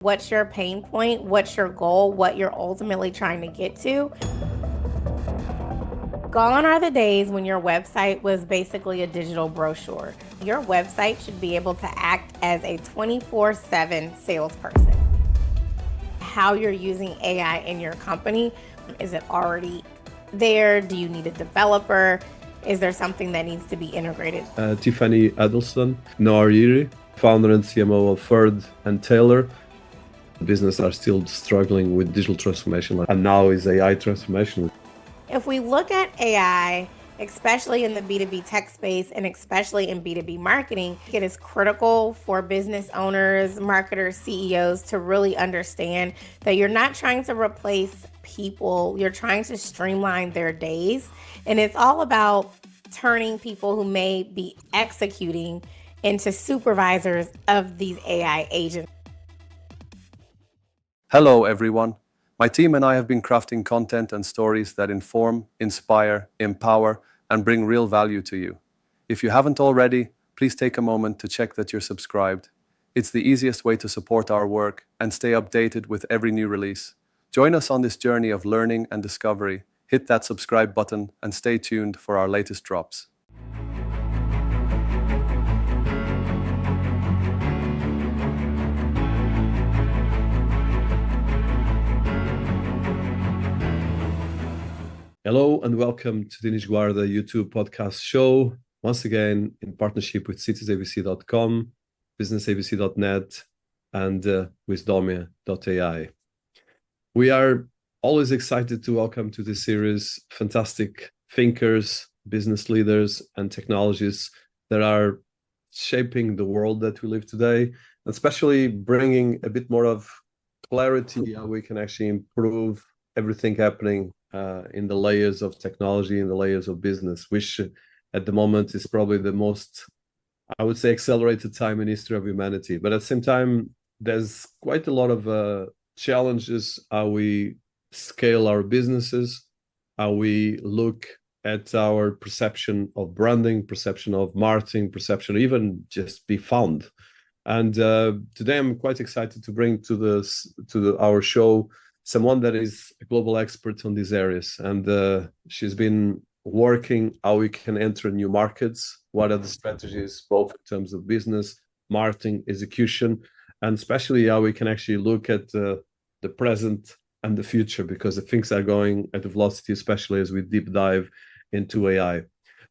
What's your pain point? What's your goal? What you're ultimately trying to get to? Gone are the days when your website was basically a digital brochure. Your website should be able to act as a 24/7 salesperson. How you're using AI in your company, is it already there? Do you need a developer? Is there something that needs to be integrated? Tiffany Huddleston Nwahiri, founder and CMO of Ferd and Taylor. Business are still struggling with digital transformation, and now is AI transformation. If we look at AI, especially in the B2B tech space and especially in B2B marketing, it is critical for business owners, marketers, CEOs to really understand that you're not trying to replace people, you're trying to streamline their days. And it's all about turning people who may be executing into supervisors of these AI agents. Hello, everyone. My team and I have been crafting content and stories that inform, inspire, empower, and bring real value to you. If you haven't already, please take a moment to check that you're subscribed. It's the easiest way to support our work and stay updated with every new release. Join us on this journey of learning and discovery. Hit that subscribe button and stay tuned for our latest drops. Hello and welcome to Dinis Guarda YouTube podcast show. Once again, in partnership with citiesabc.com, businessabc.net, and wisdomia.ai. We are always excited to welcome to this series fantastic thinkers, business leaders, and technologists that are shaping the world that we live today, especially bringing a bit more of clarity how we can actually improve everything happening in the layers of technology, in the layers of business, which at the moment is probably the most, I would say, accelerated time in history of humanity. But at the same time, there's quite a lot of challenges how we scale our businesses, how we look at our perception of branding, perception of marketing, perception even just be found. And today I'm quite excited to bring to our show someone that is a global expert on these areas. And she's been working how we can enter new markets, what are the strategies, both in terms of business, marketing, execution, and especially how we can actually look at the present and the future, because the things are going at a velocity, especially as we deep dive into AI.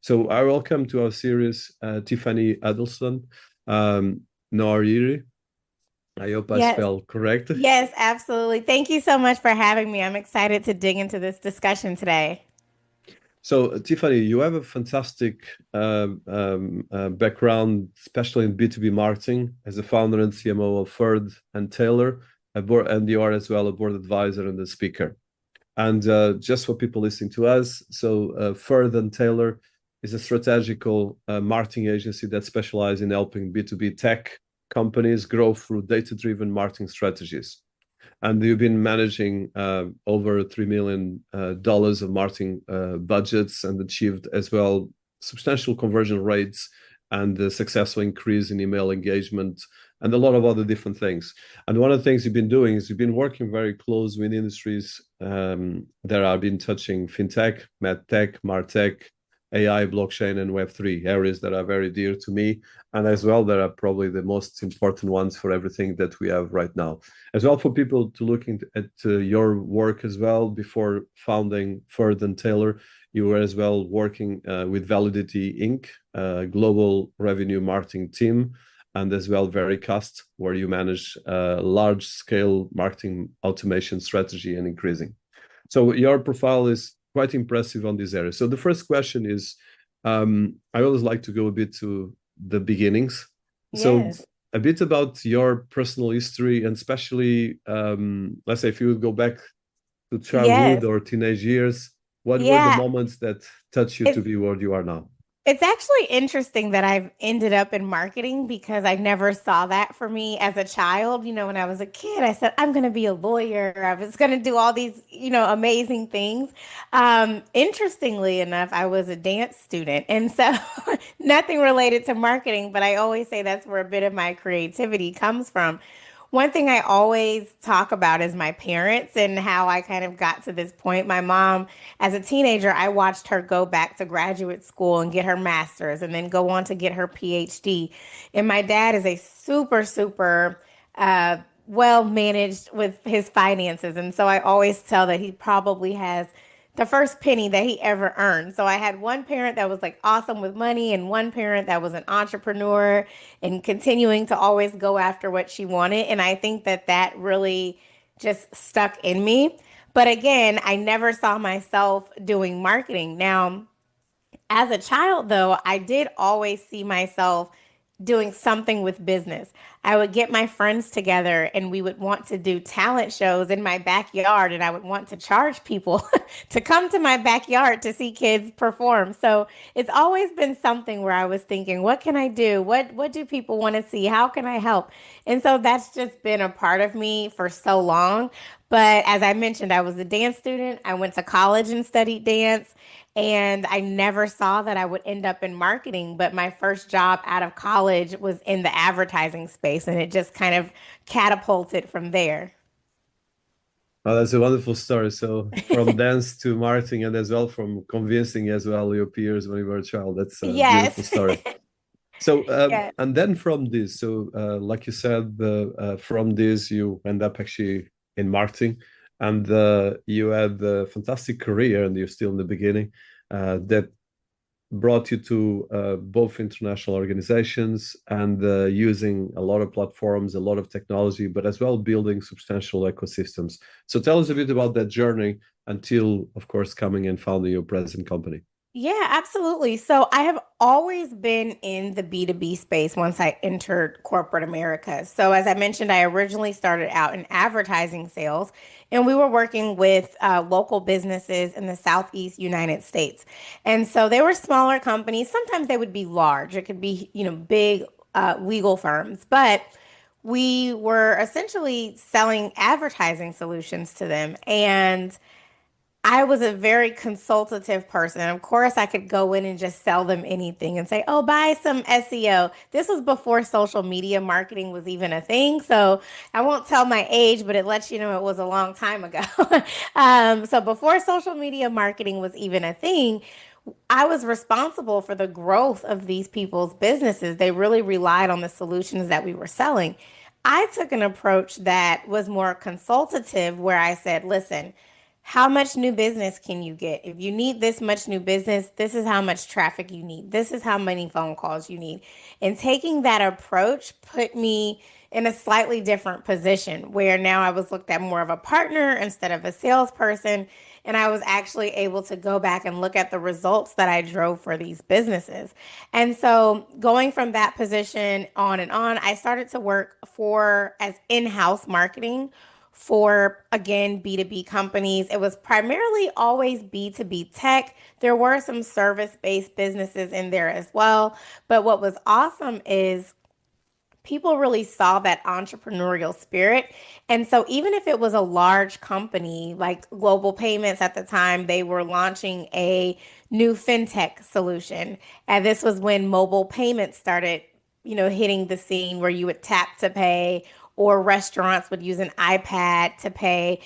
So I welcome to our series Tiffany Huddleston Nwahiri. I hope I spelled correct. Yes, absolutely. Thank you so much for having me. I'm excited to dig into this discussion today. So, Tiffany, you have a fantastic background, especially in B2B marketing, as a founder and CMO of Ferd and Taylor, and you are as well a board advisor and a speaker. And just for people listening to us, so Ferd and Taylor is a strategical marketing agency that specializes in helping B2B tech companies grow through data-driven marketing strategies. And you've been managing over $3 million of marketing budgets and achieved as well substantial conversion rates and a successful increase in email engagement and a lot of other different things. And one of the things you've been doing is you've been working very close with industries that have been touching fintech, medtech, martech, AI, blockchain, and Web3, areas that are very dear to me, and as well, that are probably the most important ones for everything that we have right now. As well, for people to look at your work as well, before founding Ferd and Taylor, you were as well working with Validity Inc., global revenue marketing team, and as well Vericast, where you manage large-scale marketing automation strategy and increasing. So your profile is quite impressive on this area. So the first question is, I always like to go a bit to the beginnings. Yes. So a bit about your personal history, and especially, let's say if you would go back to childhood or teenage years, what were the moments that touched you to be where you are now? It's actually interesting that I've ended up in marketing, because I never saw that for me as a child. You know, when I was a kid, I said, I'm going to be a lawyer. I was going to do all these, amazing things. Interestingly enough, I was a dance student. And so nothing related to marketing, but I always say that's where a bit of my creativity comes from. one thing I always talk about is my parents and how I kind of got to this point. My mom, as a teenager, I watched her go back to graduate school and get her master's and then go on to get her PhD. And my dad is a super uh, well managed with his finances. And so I always tell that he probably has the first penny that he ever earned. So I had one parent that was like awesome with money and one parent that was an entrepreneur and continuing to always go after what she wanted. And I think that that really just stuck in me. But again, I never saw myself doing marketing. Now, as a child, though, I did always see myself doing something with business. I would get my friends together and we would want to do talent shows in my backyard, and I would want to charge people to come to my backyard to see kids perform. So it's always been something where I was thinking, what can I do? What do people want to see? How can I help? And so that's just been a part of me for so long. But as I mentioned, I was a dance student. I went to college and studied dance. And I never saw that I would end up in marketing, but my first job out of college was in the advertising space, and it just kind of catapulted from there. Oh, that's a wonderful story. So from dance to marketing, and as well from convincing as well your peers when you were a child. That's a beautiful Yes. story. So, Yeah. and then from this, so like you said, from this you end up actually in marketing, and you had a fantastic career, and you're still in the beginning. That brought you to both international organizations and using a lot of platforms, a lot of technology, but as well building substantial ecosystems. So tell us a bit about that journey until, of course, coming and founding your present company. Yeah, absolutely. So I have always been in the B2B space once I entered corporate America. So, as I mentioned, I originally started out in advertising sales, and we were working with local businesses in the Southeast United States. And so they were smaller companies. Sometimes they would be large, it could be, big legal firms, but we were essentially selling advertising solutions to them. And I was a very consultative person. Of course, I could go in and just sell them anything and say, oh, buy some SEO. This was before social media marketing was even a thing. So I won't tell my age, but it lets you know it was a long time ago. So before social media marketing was even a thing, I was responsible for the growth of these people's businesses. They really relied on the solutions that we were selling. I took an approach that was more consultative, where I said, listen, how much new business can you get? If you need this much new business, this is how much traffic you need. This is how many phone calls you need. And taking that approach put me in a slightly different position, where now I was looked at more of a partner instead of a salesperson. And I was actually able to go back and look at the results that I drove for these businesses. And so going from that position on and on, I started to work for as in-house marketing for, again, B2B companies. It was primarily always B2B tech. There were some service-based businesses in there as well. But what was awesome is people really saw that entrepreneurial spirit. And so even if it was a large company like Global Payments at the time, they were launching a new fintech solution. And this was when mobile payments started, hitting the scene, where you would tap to pay, or restaurants would use an iPad to pay.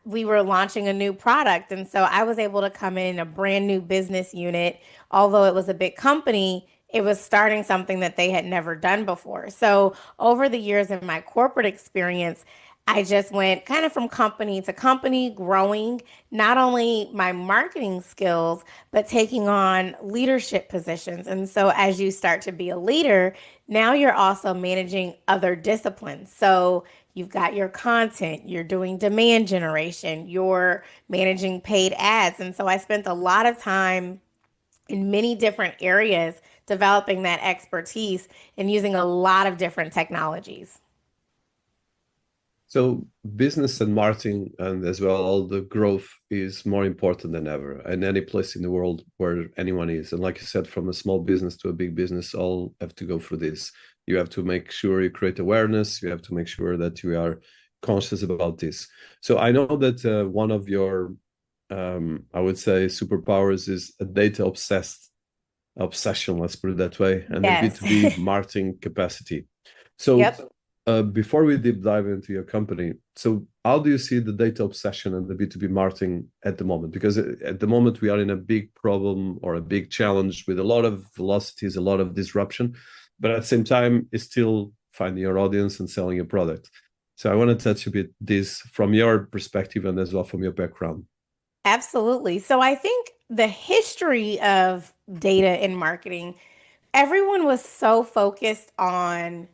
We were launching a new product. And so I was able to come in a brand new business unit. Although it was a big company, it was starting something that they had never done before. So over the years in my corporate experience, I just went kind of from company to company, growing not only my marketing skills, but taking on leadership positions. And so as you start to be a leader, now you're also managing other disciplines. So you've got your content, you're doing demand generation, you're managing paid ads. And so I spent a lot of time in many different areas developing that expertise and using a lot of different technologies. So business and marketing, and as well all the growth, is more important than ever in any place in the world where anyone is. And like you said, from a small business to a big business, all have to go through this. You have to make sure you create awareness. You have to make sure that you are conscious about this. So I know that one of your, I would say, superpowers is a data obsession, let's put it that way, and a Yes. B2B marketing capacity. So Yep. Before we deep dive into your company, so how do you see the data obsession and the B2B marketing at the moment? Because at the moment we are in a big problem or a big challenge with a lot of velocities, a lot of disruption, but at the same time, it's still finding your audience and selling your product. So I want to touch a bit this from your perspective and as well from your background. Absolutely. So I think the history of data in marketing, everyone was so focused on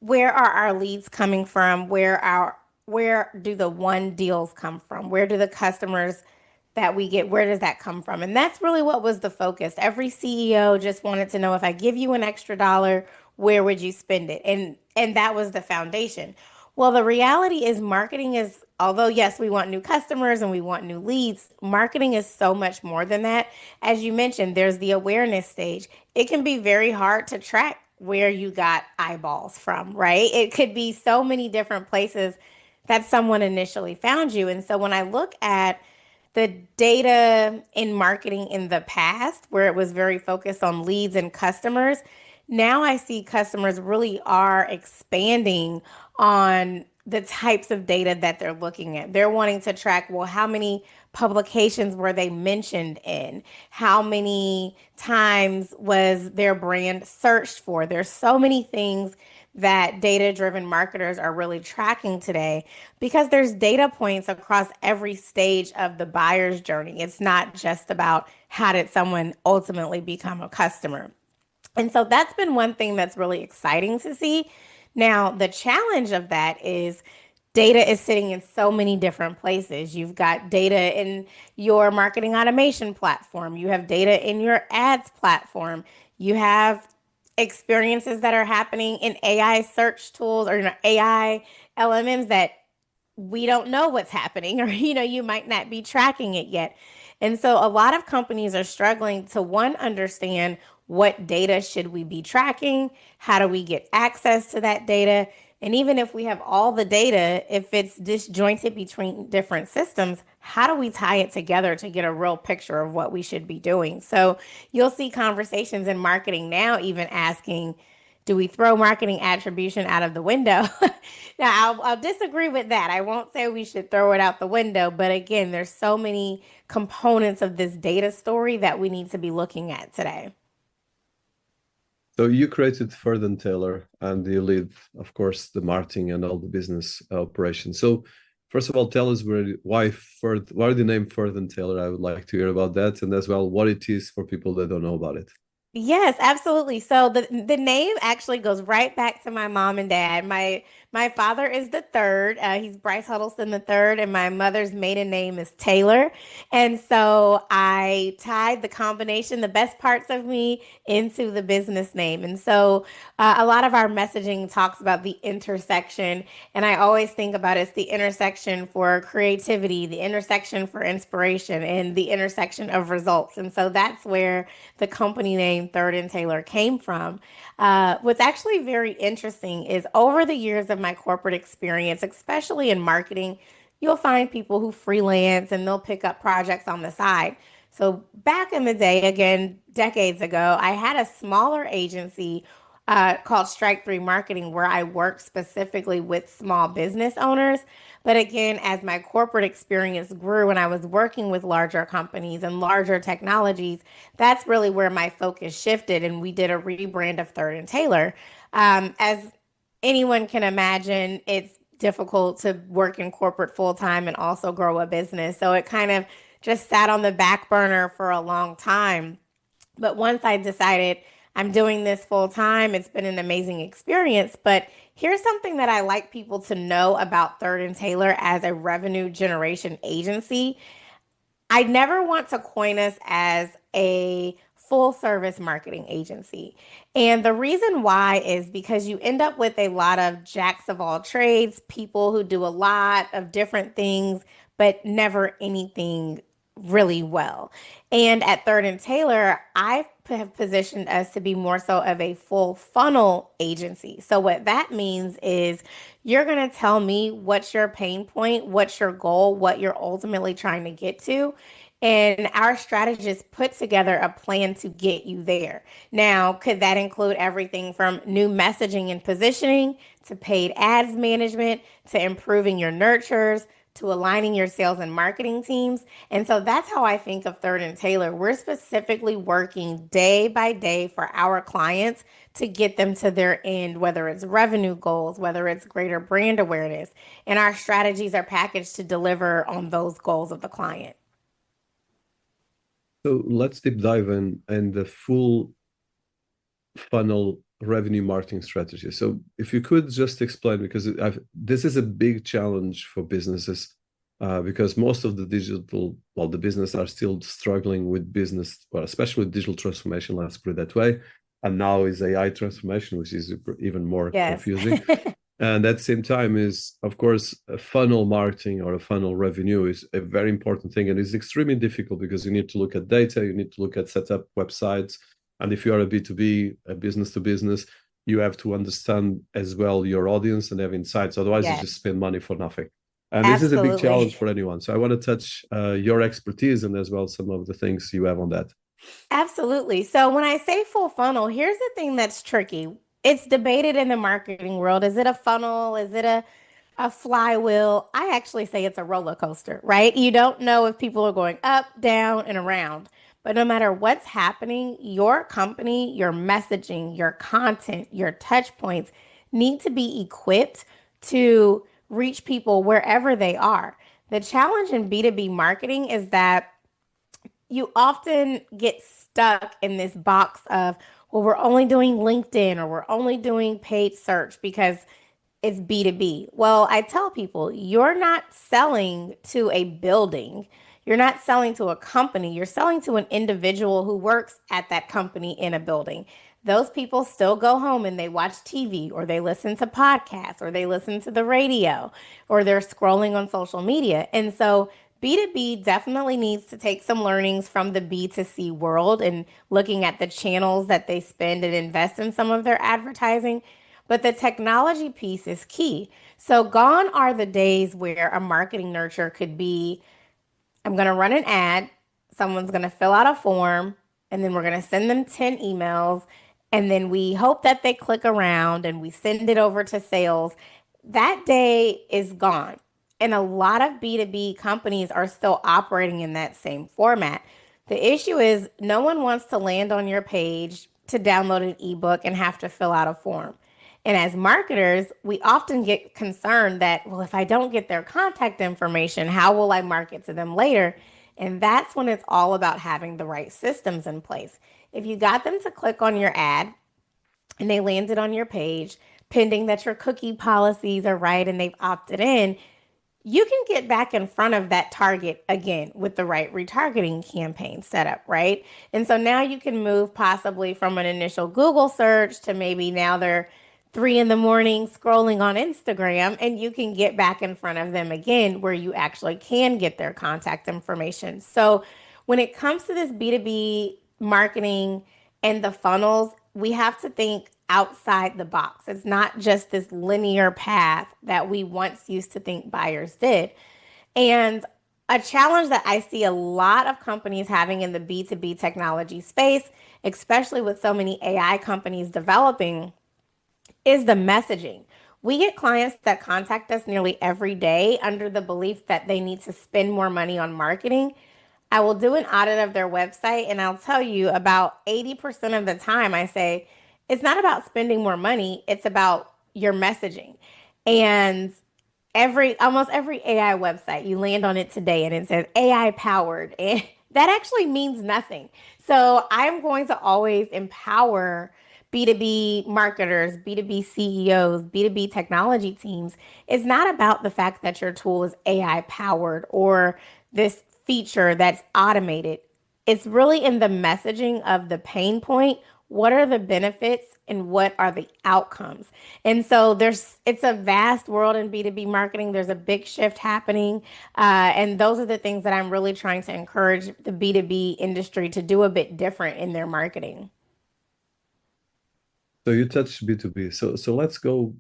where are our leads coming from? Where do the one deals come from? Where do the customers that we get, where does that come from? And that's really what was the focus. Every CEO just wanted to know, if I give you an extra dollar, where would you spend it? And that was the foundation. Well, the reality is marketing is, although yes, we want new customers and we want new leads, marketing is so much more than that. As you mentioned, there's the awareness stage. It can be very hard to track where you got eyeballs from, right? It could be so many different places that someone initially found you. And so when I look at the data in marketing in the past, where it was very focused on leads and customers, now I see customers really are expanding on the types of data that they're looking at. They're wanting to track, well, how many publications were they mentioned in? How many times was their brand searched for? There's so many things that data-driven marketers are really tracking today, because there's data points across every stage of the buyer's journey. It's not just about how did someone ultimately become a customer. And so that's been one thing that's really exciting to see. Now, the challenge of that is data is sitting in so many different places. You've got data in your marketing automation platform, you have data in your ads platform, you have experiences that are happening in AI search tools or AI LMMs that we don't know what's happening, or you might not be tracking it yet. And so a lot of companies are struggling to, one, understand what data should we be tracking, how do we get access to that data, and even if we have all the data, if it's disjointed between different systems, how do we tie it together to get a real picture of what we should be doing? So you'll see conversations in marketing now even asking, do we throw marketing attribution out of the window? Now, I'll disagree with that. I won't say we should throw it out the window, but again, there's so many components of this data story that we need to be looking at today. So you created Further and Taylor, and you lead, of course, the marketing and all the business operations. So first of all, tell us why the name Further and Taylor. I would like to hear about that, and as well what it is for people that don't know about it. Yes, absolutely. So the name actually goes right back to my mom and dad. My father is the third. He's Bryce Huddleston the third, and my mother's maiden name is Taylor. And so I tied the combination, the best parts of me, into the business name. And so a lot of our messaging talks about the intersection, and I always think about it's the intersection for creativity, the intersection for inspiration, and the intersection of results. And so that's where the company name Third and Taylor came from. What's actually very interesting is, over the years of my corporate experience, especially in marketing, you'll find people who freelance and they'll pick up projects on the side. So back in the day, again, decades ago, I had a smaller agency called Strike Three Marketing, where I work specifically with small business owners. But again, as my corporate experience grew and I was working with larger companies and larger technologies, that's really where my focus shifted. And we did a rebrand of Third and Taylor. As anyone can imagine, it's difficult to work in corporate full time and also grow a business. So it kind of just sat on the back burner for a long time. But once I decided I'm doing this full time, it's been an amazing experience. But here's something that I like people to know about Third and Taylor as a revenue generation agency. I never want to coin us as a full service marketing agency. And the reason why is because you end up with a lot of jacks of all trades, people who do a lot of different things, but never anything really well. And at Third and Taylor, I have positioned us to be more so of a full funnel agency. So what that means is, you're going to tell me what's your pain point, what's your goal, what you're ultimately trying to get to. And our strategists put together a plan to get you there. Now, could that include everything from new messaging and positioning to paid ads management to improving your nurtures to aligning your sales and marketing teams? And so that's how I think of Third and Taylor. We're specifically working day by day for our clients to get them to their end, whether it's revenue goals, whether it's greater brand awareness. And our strategies are packaged to deliver on those goals of the client. So let's deep dive in the full funnel revenue marketing strategy. So if you could just explain, because this is a big challenge for businesses, because most of the the business are still struggling with business, well, especially with digital transformation, let's put it that way. And now is AI transformation, which is even more Yes. confusing. And at the same time is, of course, a funnel marketing or a funnel revenue is a very important thing. And it's extremely difficult because you need to look at data, you need to look at set up websites. And if you are a B2B, a business to business, you have to understand as well your audience and have insights. Otherwise, you Yes. just spend money for nothing. And this is a big Absolutely. challenge for anyone. So I want to touch your expertise and as well some of the things you have on that. Absolutely. So when I say full funnel, here's the thing that's tricky. It's debated in the marketing world. Is it a funnel? Is it a flywheel? I actually say it's a roller coaster, right? You don't know if people are going up, down, and around. But no matter what's happening, your company, your messaging, your content, your touch points need to be equipped to reach people wherever they are. The challenge in B2B marketing is that you often get stuck in this box of, well, we're only doing LinkedIn or we're only doing paid search because it's B2B. Well, I tell people you're not selling to a building. You're not selling to a company. You're selling to an individual who works at that company in a building. Those people still go home and they watch TV or they listen to podcasts or they listen to the radio or they're scrolling on social media. And so B2B definitely needs to take some learnings from the B2C world and looking at the channels that they spend and invest in some of their advertising. But the technology piece is key. So gone are the days where a marketing nurture could be, I'm going to run an ad, someone's going to fill out a form, and then we're going to send them 10 emails. And then we hope that they click around and we send it over to sales. That day is gone. And a lot of B2B companies are still operating in that same format. The issue is no one wants to land on your page to download an ebook and have to fill out a form. And as marketers, we often get concerned that, well, if I don't get their contact information, how will I market to them later? And that's when it's all about having the right systems in place. If you got them to click on your ad and they landed on your page, pending that your cookie policies are right and they've opted in, you can get back in front of that target again with the right retargeting campaign set up, right? And so now you can move possibly from an initial Google search to maybe now they're 3 in the morning scrolling on Instagram, and you can get back in front of them again where you actually can get their contact information. So when it comes to this B2B marketing and the funnels, we have to think outside the box. It's not just this linear path that we once used to think buyers did. And a challenge that I see a lot of companies having in the B2B technology space, especially with so many AI companies developing, is the messaging. We get clients that contact us nearly every day under the belief that they need to spend more money on marketing. I will do an audit of their website and I'll tell you about 80% of the time I say, it's not about spending more money, it's about your messaging. And almost every AI website, you land on it today and it says AI powered, and that actually means nothing. So I'm going to always empower B2B marketers, B2B CEOs, B2B technology teams. It's not about the fact that your tool is AI powered or this feature that's automated. It's really in the messaging of the pain point. What are the benefits and what are the outcomes? And so it's a vast world in B2B marketing. There's a big shift happening. And those are the things that I'm really trying to encourage the B2B industry to do a bit different in their marketing. So you touched B2B. So let's go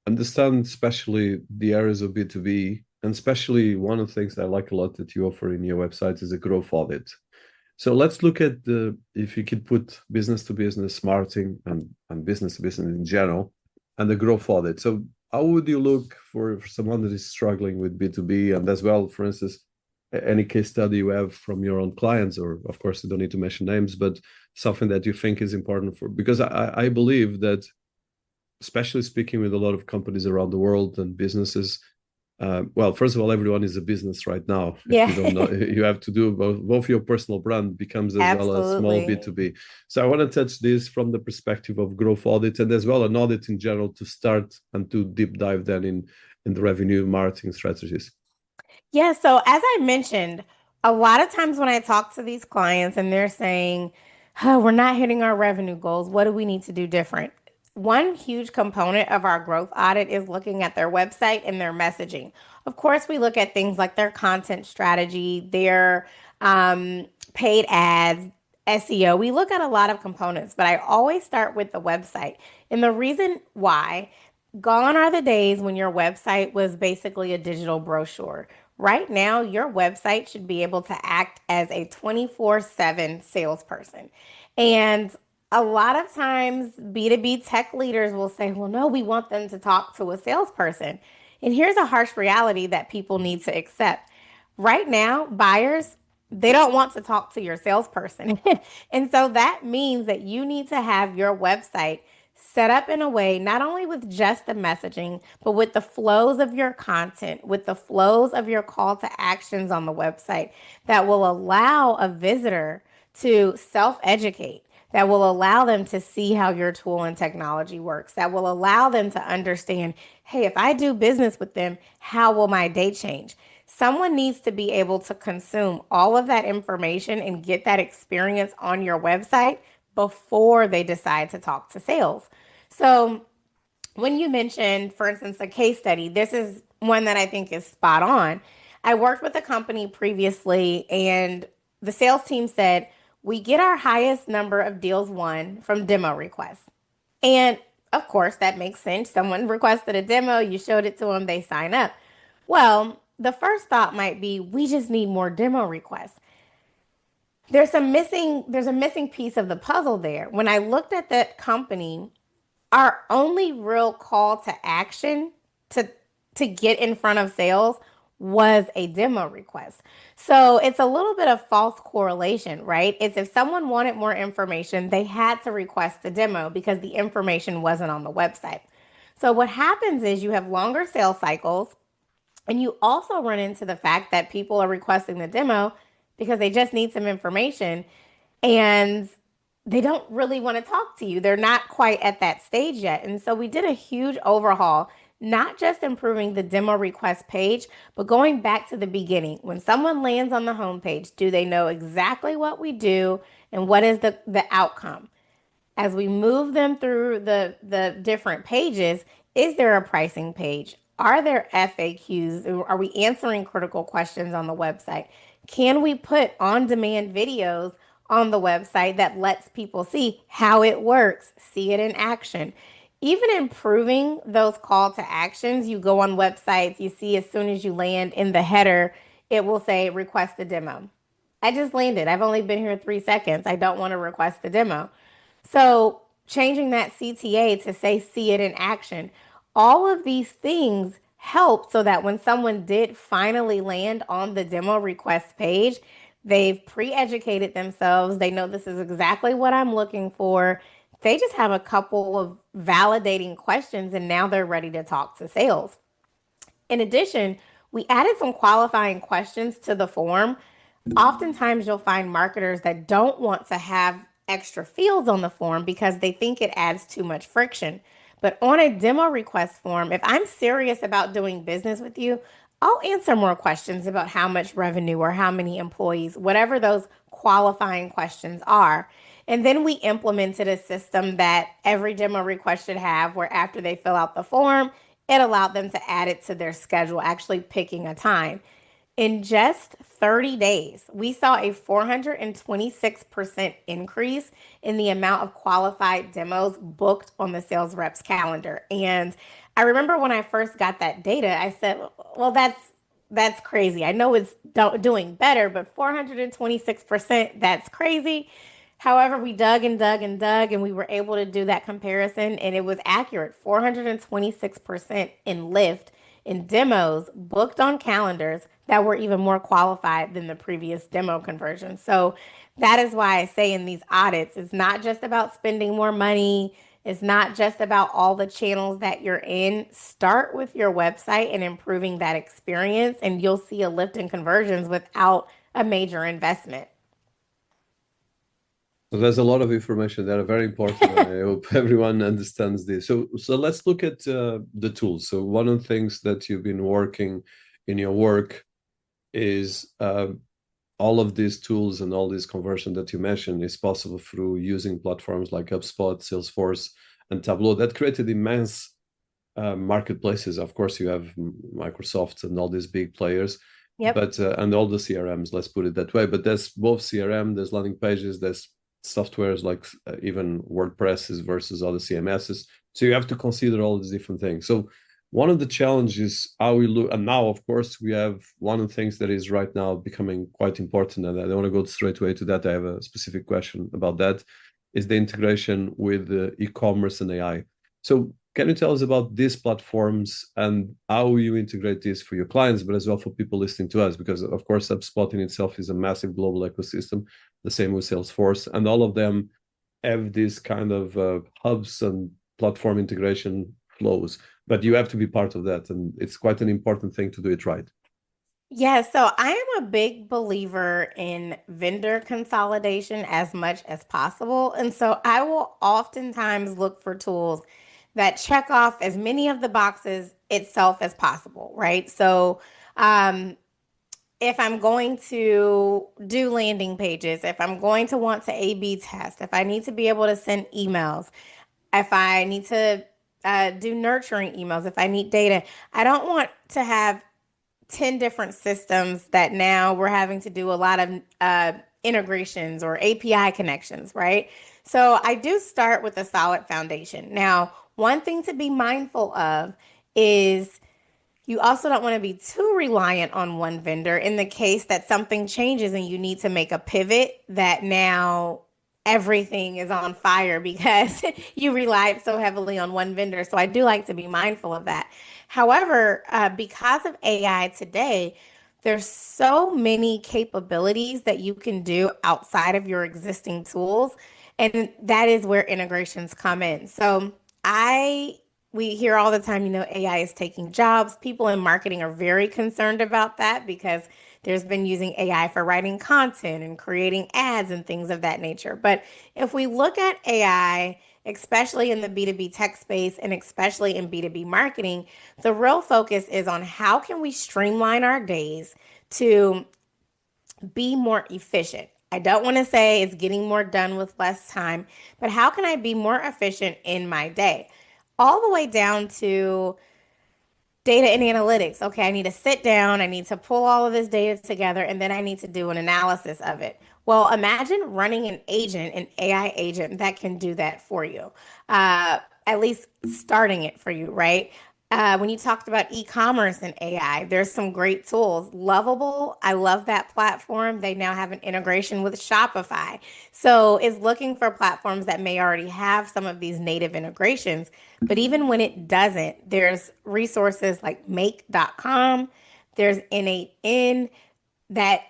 understand especially the areas of B2B And especially one of the things I like a lot that you offer in your website is a growth audit. So let's look at if you could put business to business marketing and business to business in general and the growth audit. So how would you look for someone that is struggling with B2B, and as well, for instance, any case study you have from your own clients, or of course you don't need to mention names, but something that you think is important for, because I believe that, especially speaking with a lot of companies around the world and businesses, well, first of all, everyone is a business right now. Yeah. If you don't know, you have to do both your personal brand becomes as well a small B2B. So I want to touch this from the perspective of growth audit, and as well an audit in general, to start and to deep dive then in the revenue marketing strategies. Yeah, so as I mentioned, a lot of times when I talk to these clients and they're saying, oh, we're not hitting our revenue goals, what do we need to do different? One huge component of our growth audit is looking at their website and their messaging. Of course, we look at things like their content strategy, their paid ads, SEO. We look at a lot of components, but I always start with the website. And the reason why, gone are the days when your website was basically a digital brochure. Right now, your website should be able to act as a 24/7 salesperson. And a lot of times, B2B tech leaders will say, well, no, we want them to talk to a salesperson. And here's a harsh reality that people need to accept. Right now, buyers, they don't want to talk to your salesperson. And so that means that you need to have your website set up in a way, not only with just the messaging, but with the flows of your content, with the flows of your call to actions on the website that will allow a visitor to self-educate, that will allow them to see how your tool and technology works, that will allow them to understand, hey, if I do business with them, how will my day change? Someone needs to be able to consume all of that information and get that experience on your website before they decide to talk to sales. So when you mentioned, for instance, a case study, this is one that I think is spot on. I worked with a company previously, and the sales team said, we get our highest number of deals won from demo requests. And of course, that makes sense. Someone requested a demo, you showed it to them, they sign up. Well, the first thought might be, we just need more demo requests. There's a missing piece of the puzzle there. When I looked at that company, our only real call to action to get in front of sales was a demo request. So it's a little bit of false correlation, right? It's if someone wanted more information, they had to request a demo because the information wasn't on the website. So what happens is you have longer sales cycles, and you also run into the fact that people are requesting the demo because they just need some information, and they don't really want to talk to you. They're not quite at that stage yet. And so we did a huge overhaul, not just improving the demo request page, but going back to the beginning. When someone lands on the homepage, do they know exactly what we do and what is the outcome? As we move them through the different pages, is there a pricing page? Are there FAQs? Are we answering critical questions on the website? Can we put on-demand videos on the website that lets people see how it works, see it in action? Even improving those call to actions, you go on websites, you see as soon as you land in the header, it will say request a demo. I just landed. I've only been here 3 seconds. I don't want to request a demo. So changing that CTA to say see it in action, all of these things help so that when someone did finally land on the demo request page, they've pre-educated themselves. They know this is exactly what I'm looking for. They just have a couple of validating questions, and now they're ready to talk to sales. In addition, we added some qualifying questions to the form. Oftentimes, you'll find marketers that don't want to have extra fields on the form because they think it adds too much friction. But on a demo request form, if I'm serious about doing business with you, I'll answer more questions about how much revenue or how many employees, whatever those qualifying questions are. And then we implemented a system that every demo request should have, where after they fill out the form, it allowed them to add it to their schedule, actually picking a time. In just 30 days, we saw a 426% increase in the amount of qualified demos booked on the sales rep's calendar. And I remember when I first got that data, I said, well, that's crazy. I know it's doing better, but 426%, that's crazy. However, we dug and dug and dug, and we were able to do that comparison, and it was accurate. 426% in lift in demos booked on calendars that were even more qualified than the previous demo conversion. So that is why I say in these audits, it's not just about spending more money. It's not just about all the channels that you're in. Start with your website and improving that experience, and you'll see a lift in conversions without a major investment. So there's a lot of information that are very important. And I hope everyone understands this. So let's look at the tools. So one of the things that you've been working in your work is all of these tools and all this conversion that you mentioned is possible through using platforms like HubSpot, Salesforce, and Tableau that created immense marketplaces. Of course, you have Microsoft and all these big players, Yep. but and all the CRMs, let's put it that way. But there's both CRM, there's landing pages, there's softwares like even WordPresses versus other CMSs. So you have to consider all these different things. So one of the challenges how we look, and now of course we have one of the things that is right now becoming quite important, and I don't want to go straight away to that. I have a specific question about that, is the integration with e-commerce and AI. So can you tell us about these platforms and how you integrate this for your clients, but as well for people listening to us? Because of course, HubSpot in itself is a massive global ecosystem, the same with Salesforce, and all of them have this kind of hubs and platform integration flows, but you have to be part of that. And it's quite an important thing to do it right. Yeah, so I am a big believer in vendor consolidation as much as possible. And so I will oftentimes look for tools that check off as many of the boxes itself as possible, right? So um, if I'm going to do landing pages, if I'm going to want to A/B test, if I need to be able to send emails, if I need to do nurturing emails, if I need data, I don't want to have 10 different systems that now we're having to do a lot of integrations or API connections, right? So I do start with a solid foundation. Now, one thing to be mindful of is you also don't want to be too reliant on one vendor in the case that something changes and you need to make a pivot that now everything is on fire because you relied so heavily on one vendor. So I do like to be mindful of that. However, because of AI today, there's so many capabilities that you can do outside of your existing tools, and that is where integrations come in. So I we hear all the time, AI is taking jobs. People in marketing are very concerned about that because there's been using AI for writing content and creating ads and things of that nature. But if we look at AI, especially in the B2B tech space and especially in B2B marketing, the real focus is on how can we streamline our days to be more efficient. I don't want to say it's getting more done with less time, but how can I be more efficient in my day? All the way down to data and analytics. Okay, I need to sit down, I need to pull all of this data together, and then I need to do an analysis of it. Well, imagine running an agent, an AI agent that can do that for you, at least starting it for you, right? When you talked about e-commerce and AI, there's some great tools. Lovable, I love that platform. They now have an integration with Shopify. So it's looking for platforms that may already have some of these native integrations. But even when it doesn't, there's resources like make.com, there's N8N that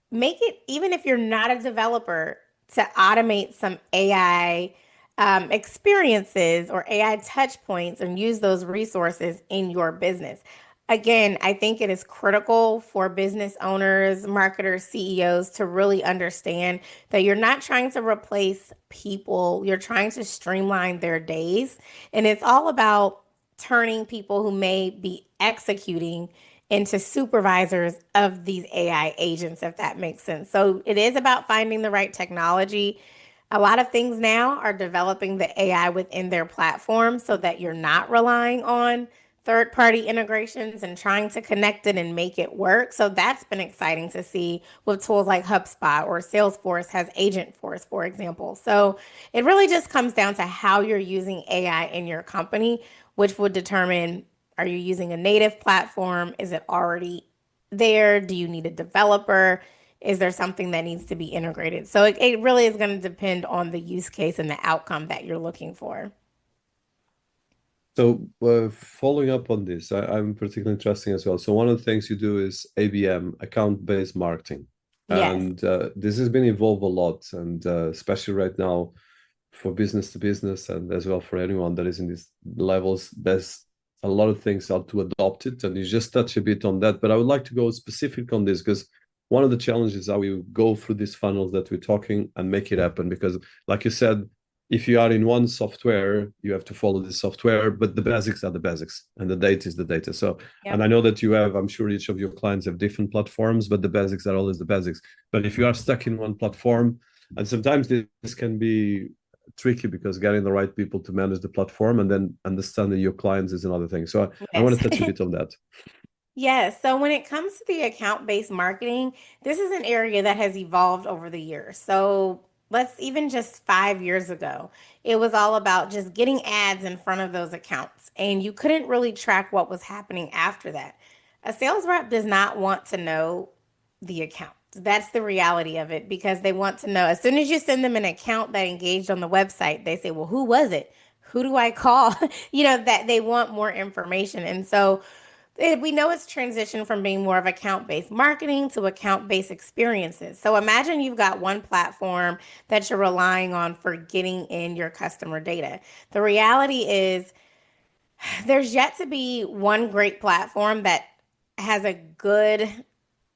make it, even if you're not a developer, to automate some AI experiences or AI touch points and use those resources in your business. Again, I think it is critical for business owners, marketers, CEOs to really understand that you're not trying to replace people, you're trying to streamline their days. And it's all about turning people who may be executing into supervisors of these AI agents, if that makes sense. So it is about finding the right technology. A lot of things now are developing the AI within their platform so that you're not relying on third party integrations and trying to connect it and make it work. So that's been exciting to see with tools like HubSpot or Salesforce has Agentforce, for example. So it really just comes down to how you're using AI in your company, which would determine, are you using a native platform? Is it already there? Do you need a developer? Is there something that needs to be integrated? So it really is going to depend on the use case and the outcome that you're looking for. So following up on this, I'm particularly interesting as well. So one of the things you do is ABM, account-based marketing. Yes. And this has been evolved a lot, and especially right now for business to business and as well for anyone that is in these levels, there's a lot of things how to adopt it. And you just touch a bit on that. But I would like to go specific on this because one of the challenges is how we go through these funnels that we're talking and make it happen. Because like you said, if you are in one software, you have to follow the software, but the basics are the basics and the data is the data. So, Yep. and I know that you have, I'm sure each of your clients have different platforms, but the basics are always the basics. But if you are stuck in one platform, and sometimes this can be tricky because getting the right people to manage the platform and then understanding your clients is another thing. So I want to touch a bit on that. Yes. So when it comes to the account-based marketing, this is an area that has evolved over the years. So let's even just 5 years ago, it was all about just getting ads in front of those accounts, and you couldn't really track what was happening after that. A sales rep does not want to know the account. That's the reality of it because they want to know as soon as you send them an account that engaged on the website, they say, well, who was it? Who do I call? That they want more information. And so we know it's transitioned from being more of account-based marketing to account-based experiences. So imagine you've got one platform that you're relying on for getting in your customer data. The reality is there's yet to be one great platform that has a good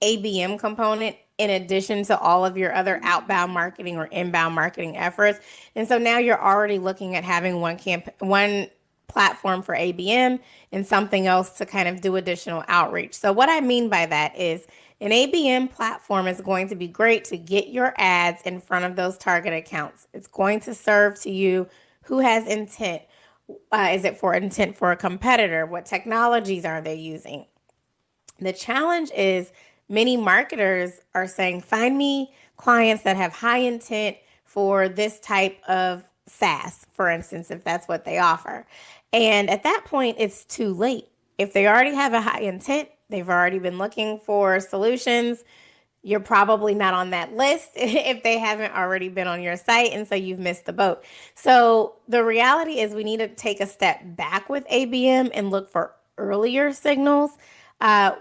ABM component in addition to all of your other outbound marketing or inbound marketing efforts. And so now you're already looking at having one platform for ABM and something else to kind of do additional outreach. So what I mean by that is an ABM platform is going to be great to get your ads in front of those target accounts. It's going to serve to you who has intent. Is it for intent for a competitor? What technologies are they using? The challenge is many marketers are saying, find me clients that have high intent for this type of SaaS, for instance, if that's what they offer. And at that point, it's too late. If they already have a high intent, they've already been looking for solutions. You're probably not on that list if they haven't already been on your site. And so you've missed the boat. So the reality is we need to take a step back with ABM and look for earlier signals. Uh,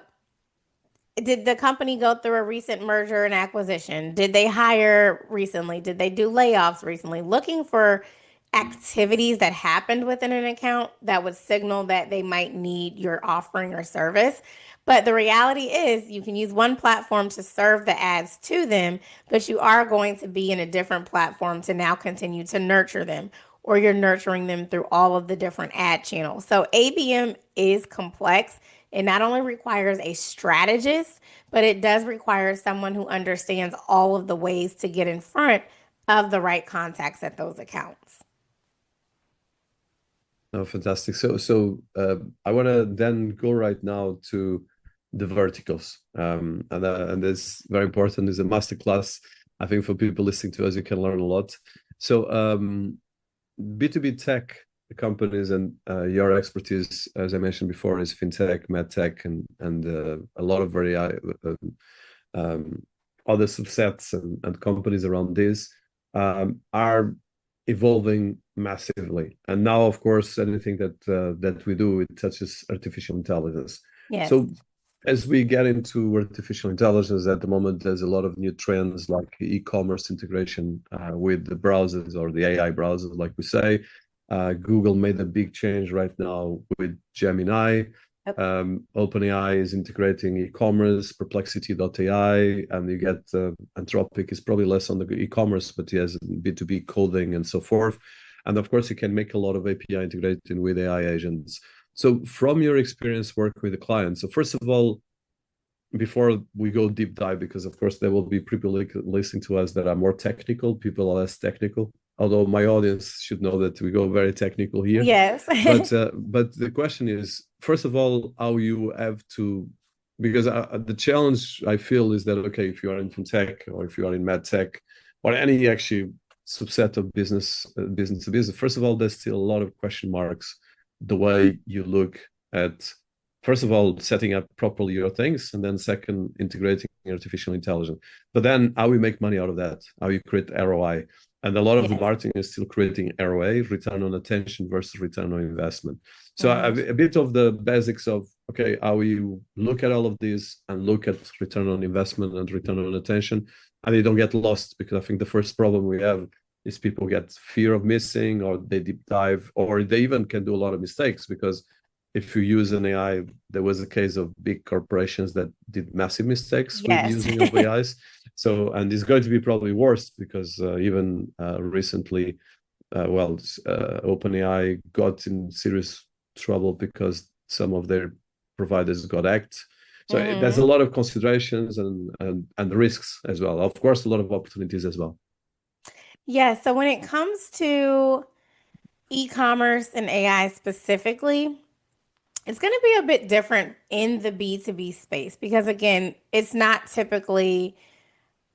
did the company go through a recent merger and acquisition? Did they hire recently? Did they do layoffs recently? Looking for activities that happened within an account that would signal that they might need your offering or service. But the reality is, you can use one platform to serve the ads to them, but you are going to be in a different platform to now continue to nurture them, or you're nurturing them through all of the different ad channels. So ABM is complex. It not only requires a strategist, but it does require someone who understands all of the ways to get in front of the right contacts at those accounts. Oh, fantastic. So I want to then go right now to the verticals. And that's very important. It's a masterclass. I think for people listening to us, you can learn a lot. So B2B tech companies and your expertise, as I mentioned before, is fintech, medtech, and a lot of very other subsets and companies around this are evolving massively. And now, of course, anything that we do, it touches artificial intelligence. Yes. So as we get into artificial intelligence at the moment, there's a lot of new trends like e-commerce integration with the browsers or the AI browsers, like we say. Google made a big change right now with Gemini. Yep. OpenAI is integrating e-commerce, Perplexity.ai, and you get Anthropic is probably less on the e-commerce, but he has B2B coding and so forth. And of course, you can make a lot of API integrating with AI agents. So from your experience working with the clients, so first of all, before we go deep dive, because of course there will be people listening to us that are more technical, people are less technical. Although my audience should know that we go very technical here. Yes. but the question is, first of all, how you have to, because the challenge I feel is that, okay, if you are in fintech or if you are in medtech or any actually subset of business to business, first of all, there's still a lot of question marks the way you look at first of all, setting up properly your things, and then second, integrating artificial intelligence. But then how we make money out of that, how you create ROI. And a lot of the Yes. marketing is still creating ROI, return on attention versus return on investment. So Mhm. a bit of the basics of, okay, how you look at all of this and look at return on investment and return on attention, and you don't get lost, because I think the first problem we have is people get fear of missing, or they deep dive, or they even can do a lot of mistakes, because if you use an AI, there was a case of big corporations that did massive mistakes with Yes. using of AIs. So, and it's going to be probably worse, because even recently, OpenAI got in serious trouble because some of their providers got hacked. So there's a Mhm. lot of considerations and risks as well. Of course, a lot of opportunities as well. Yeah, so when it comes to e-commerce and AI specifically, it's going to be a bit different in the B2B space because, again, it's not typically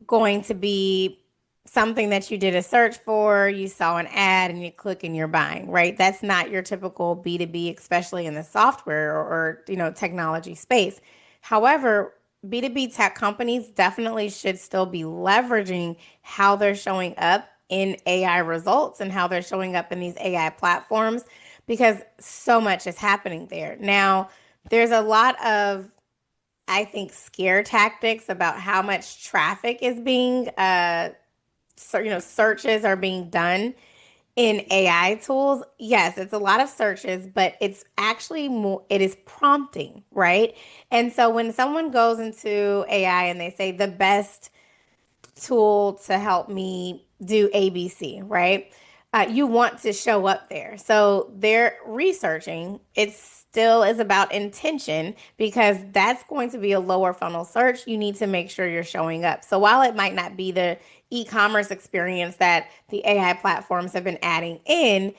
going to be something that you did a search for, you saw an ad and you click and you're buying, right? That's not your typical B2B, especially in the software or technology space. However, B2B tech companies definitely should still be leveraging how they're showing up in AI results and how they're showing up in these AI platforms because so much is happening there. Now, there's a lot of I think scare tactics about how much traffic is being searches are being done in AI tools. Yes, it's a lot of searches, but it's actually more it is prompting, right? And so when someone goes into AI and they say the best tool to help me do ABC, right? You want to show up there. So they're researching. It still is about intention because that's going to be a lower funnel search. You need to make sure you're showing up. So while it might not be the e-commerce experience that the AI platforms have been adding in,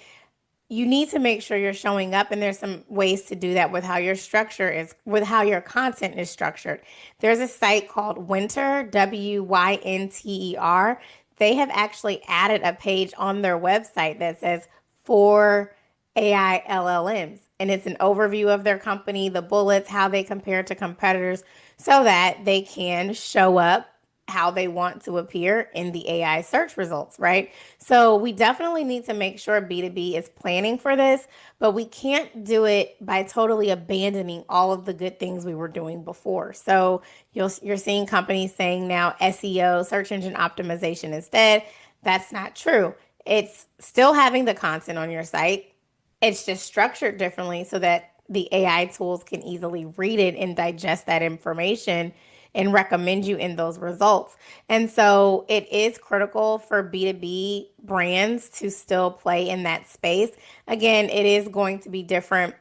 you need to make sure you're showing up, and there's some ways to do that with how your structure is with how your content is structured. There's a site called Winter, WYNTER. They have actually added a page on their website that says for AI LLMs, and it's an overview of their company, the bullets, how they compare to competitors, so that they can show up how they want to appear in the AI search results, right? So we definitely need to make sure B2B is planning for this, but we can't do it by totally abandoning all of the good things we were doing before. So you're seeing companies saying now SEO, search engine optimization instead. That's not true. It's still having the content on your site. It's just structured differently so that the AI tools can easily read it and digest that information and recommend you in those results. And so it is critical for B2B brands to still play in that space. Again, it is going to be different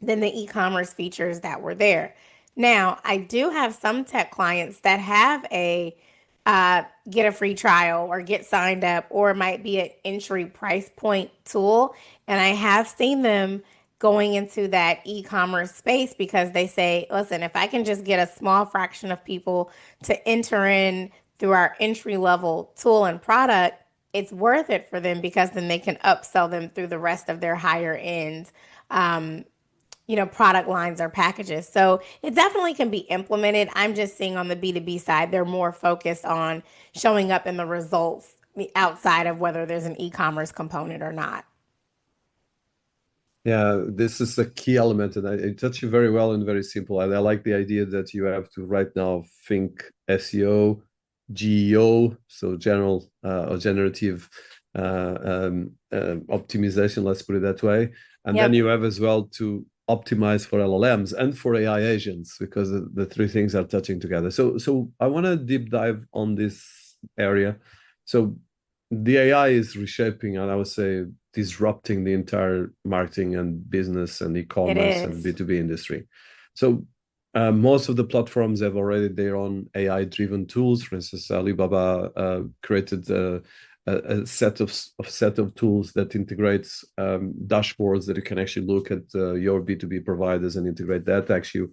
than the e-commerce features that were there. Now, I do have some tech clients that have a get a free trial or get signed up, or it might be an entry price point tool. And I have seen them going into that e-commerce space because they say, listen, if I can just get a small fraction of people to enter in through our entry level tool and product, it's worth it for them because then they can upsell them through the rest of their higher end product lines or packages. So it definitely can be implemented. I'm just seeing on the B2B side, they're more focused on showing up in the results outside of whether there's an e-commerce component or not. Yeah, this is a key element, and it touched you very well and very simple. And I like the idea that you have to right now think SEO, GEO, so general or generative optimization, let's put it that way. And then Yep. you have as well to optimize for LLMs and for AI agents, because the three things are touching together. So I want to deep dive on this area. So the AI is reshaping, and I would say disrupting the entire marketing and business and It e-commerce and is. B2B industry. So most of the platforms have already their own AI-driven tools. For instance, Alibaba created a set of tools that integrates dashboards that you can actually look at your B2B providers and integrate that. I actually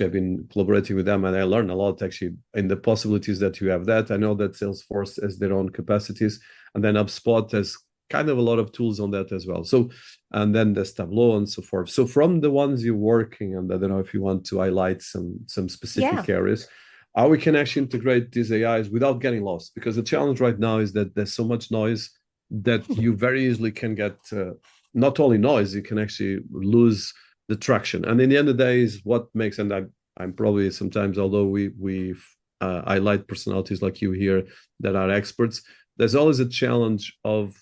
have been collaborating with them, and I learned a lot actually in the possibilities that you have. That I know that Salesforce has their own capacities, and then HubSpot has kind of a lot of tools on that as well. So, and then there's Tableau and so forth. So from the ones you're working on, I don't know if you want to highlight some specific areas, how we can actually integrate these AIs without getting lost. Because the challenge right now is that there's so much noise that you very easily can get, not only noise, you can actually lose the traction. And in the end of the day is what makes, and I'm probably sometimes, although we highlight personalities like you here that are experts, there's always a challenge of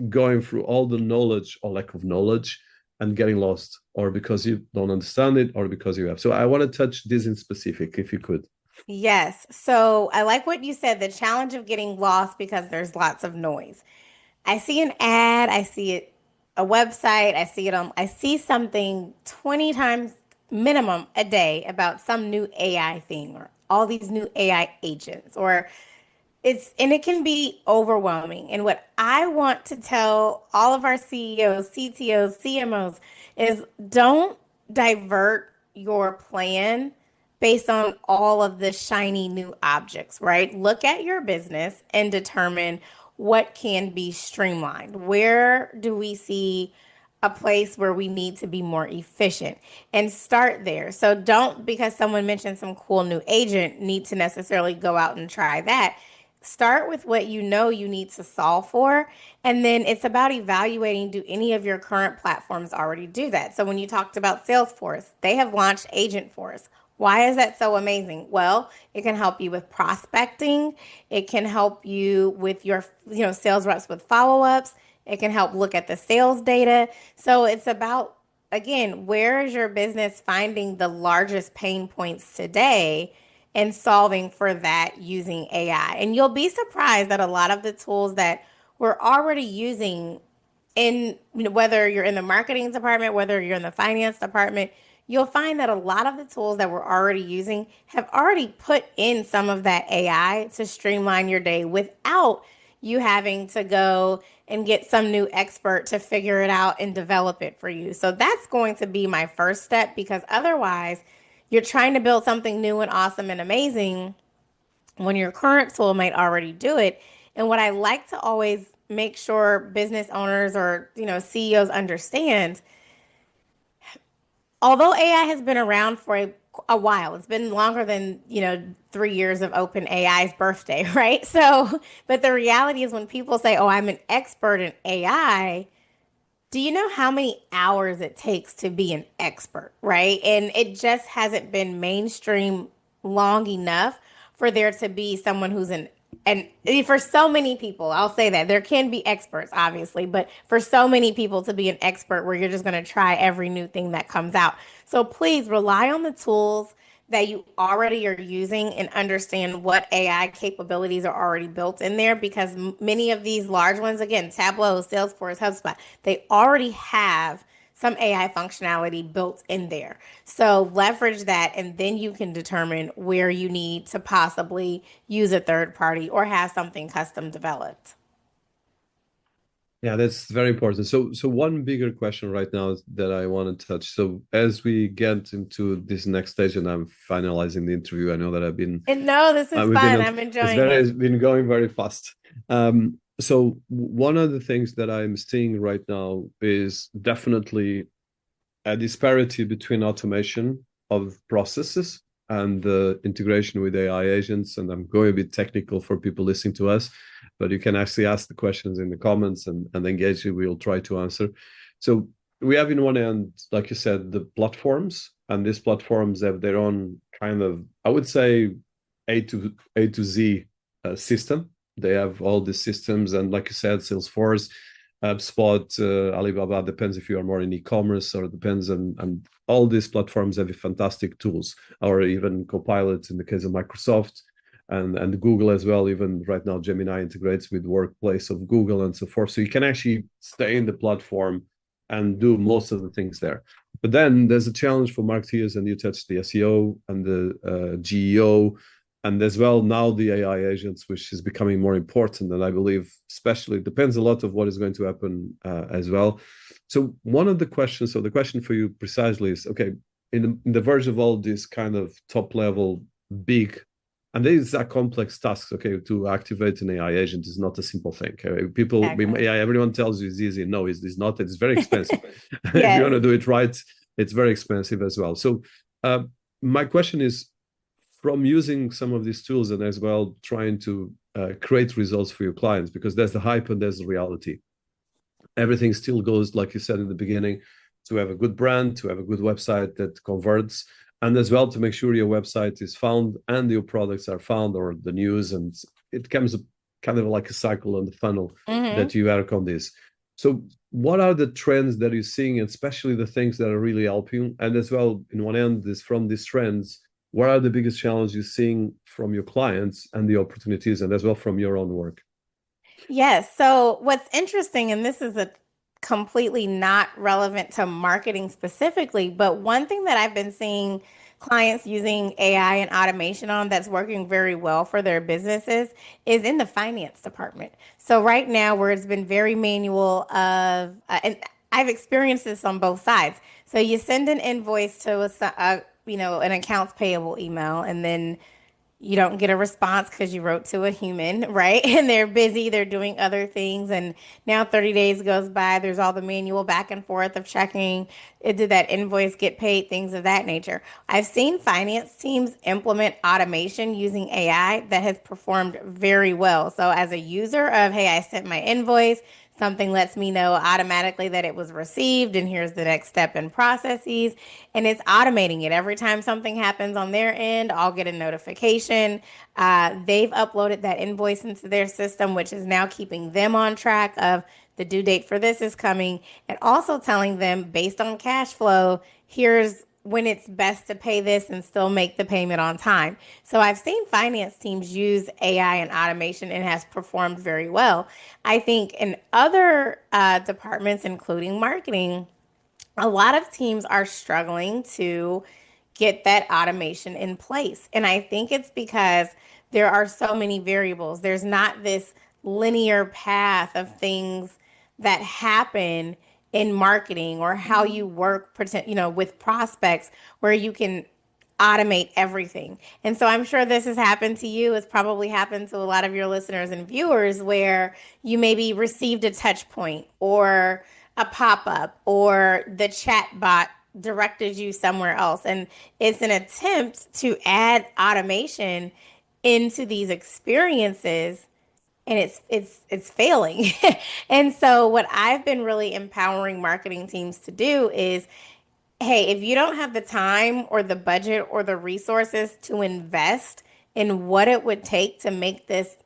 going through all the knowledge or lack of knowledge and getting lost, or because you don't understand it, or because you have. So I want to touch this in specific, if you could. Yes. So I like what you said, the challenge of getting lost because there's lots of noise. I see an ad, I see it, a website, I see something 20 times minimum a day about some new AI thing or all these new AI agents, or it can be overwhelming. And what I want to tell all of our CEOs, CTOs, CMOs is don't divert your plan based on all of the shiny new objects, right? Look at your business and determine what can be streamlined. Where do we see a place where we need to be more efficient and start there? So don't, because someone mentioned some cool new agent, need to necessarily go out and try that. Start with what you know you need to solve for. And then it's about evaluating, do any of your current platforms already do that? So when you talked about Salesforce, they have launched Agentforce. Why is that so amazing? Well, it can help you with prospecting. It can help you with your, sales reps with follow-ups. It can help look at the sales data. So it's about, again, where is your business finding the largest pain points today and solving for that using AI? And you'll be surprised that a lot of the tools that we're already using in, whether you're in the marketing department, whether you're in the finance department, you'll find that a lot of the tools that we're already using have already put in some of that AI to streamline your day without you having to go and get some new expert to figure it out and develop it for you. So that's going to be my first step, because otherwise you're trying to build something new and awesome and amazing when your current tool might already do it. And what I like to always make sure business owners or, CEOs understand, although AI has been around for a while, it's been longer than, 3 years of open AI's birthday, right? So, but the reality is when people say, oh, I'm an expert in AI, do you know how many hours it takes to be an expert, right? And it just hasn't been mainstream long enough for there to be someone who's and for so many people, I'll say that there can be experts, obviously, but for so many people to be an expert where you're just going to try every new thing that comes out. So please rely on the tools that you already are using and understand what AI capabilities are already built in there, because many of these large ones, again, Tableau, Salesforce, HubSpot, they already have some AI functionality built in there. So leverage that, and then you can determine where you need to possibly use a third party or have something custom developed. Yeah, that's very important. So one bigger question right now that I want to touch. So as we get into this next stage, and I'm finalizing the interview, I know that I've been. And no, this is fun. I'm enjoying it. It's been going very fast. So one of the things that I'm seeing right now is definitely a disparity between automation of processes and the integration with AI agents. And I'm going a bit technical for people listening to us, but you can actually ask the questions in the comments and engage. We'll try to answer. So we have in one end, like you said, the platforms, and these platforms have their own kind of, I would say, A to Z system. They have all these systems, and like you said, Salesforce, HubSpot, Alibaba, depends if you are more in e-commerce, or depends on all these platforms have fantastic tools, or even Copilot in the case of Microsoft, and Google as well. Even right now, Gemini integrates with Workplace of Google and so forth. So you can actually stay in the platform and do most of the things there. But then there's a challenge for marketeers, and you touched the SEO and the GEO, and as well now the AI agents, which is becoming more important. And I believe especially depends a lot of what is going to happen as well. So one of the questions, so the question for you precisely is, okay, in the verge of all this kind of top level big And these are complex tasks. Okay, to activate an AI agent is not a simple thing. People, Exactly. AI, everyone tells you it's easy. No, it's not. It's very expensive. If you Yes. want to do it right, it's very expensive as well. So, my question is, from using some of these tools and as well trying to create results for your clients, because there's the hype and there's the reality. Everything still goes, like you said in the beginning, to have a good brand, to have a good website that converts, and as well to make sure your website is found and your products are found, or the news, and it comes kind of like a cycle on the funnel that you work on this. So what are the trends that you're seeing, especially the things that are really helping? And as well, in one end, from these trends, what are the biggest challenges you're seeing from your clients and the opportunities, and as well from your own work? Yes. So what's interesting, and this is a completely not relevant to marketing specifically, but one thing that I've been seeing clients using AI and automation on that's working very well for their businesses is in the finance department. So right now, where it's been very manual and I've experienced this on both sides. So you send an invoice to an accounts payable email, and then you don't get a response because you wrote to a human, right? And they're busy, they're doing other things. And now 30 days goes by, there's all the manual back and forth of checking, did that invoice get paid, things of that nature. I've seen finance teams implement automation using AI that has performed very well. So as a user of, hey, I sent my invoice, something lets me know automatically that it was received, and here's the next step in processes. And it's automating it. Every time something happens on their end, I'll get a notification. They've uploaded that invoice into their system, which is now keeping them on track of the due date for this is coming, and also telling them based on cash flow, here's when it's best to pay this and still make the payment on time. So I've seen finance teams use AI and automation and has performed very well. I think in other departments, including marketing, a lot of teams are struggling to get that automation in place. And I think it's because there are so many variables. There's not this linear path of things that happen in marketing or how you work, with prospects where you can automate everything. And so I'm sure this has happened to you. It's probably happened to a lot of your listeners and viewers where you maybe received a touch point or a pop-up or the chat bot directed you somewhere else. And it's an attempt to add automation into these experiences, and it's failing. And so what I've been really empowering marketing teams to do is, hey, if you don't have the time or the budget or the resources to invest in what it would take to make this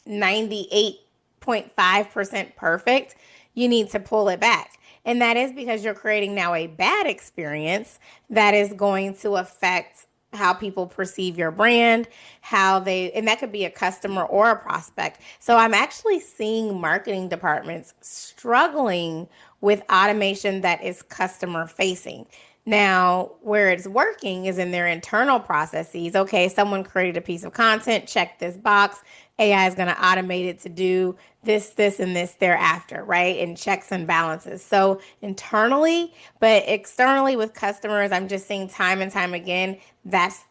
98.5% perfect, you need to pull it back. And that is because you're creating now a bad experience that is going to affect how people perceive your brand, and that could be a customer or a prospect. So I'm actually seeing marketing departments struggling with automation that is customer facing. Now, where it's working is in their internal processes. Okay, someone created a piece of content, check this box. AI is going to automate it to do this, this, and this thereafter, right? And checks and balances. So internally, but externally with customers, I'm just seeing time and time again, that's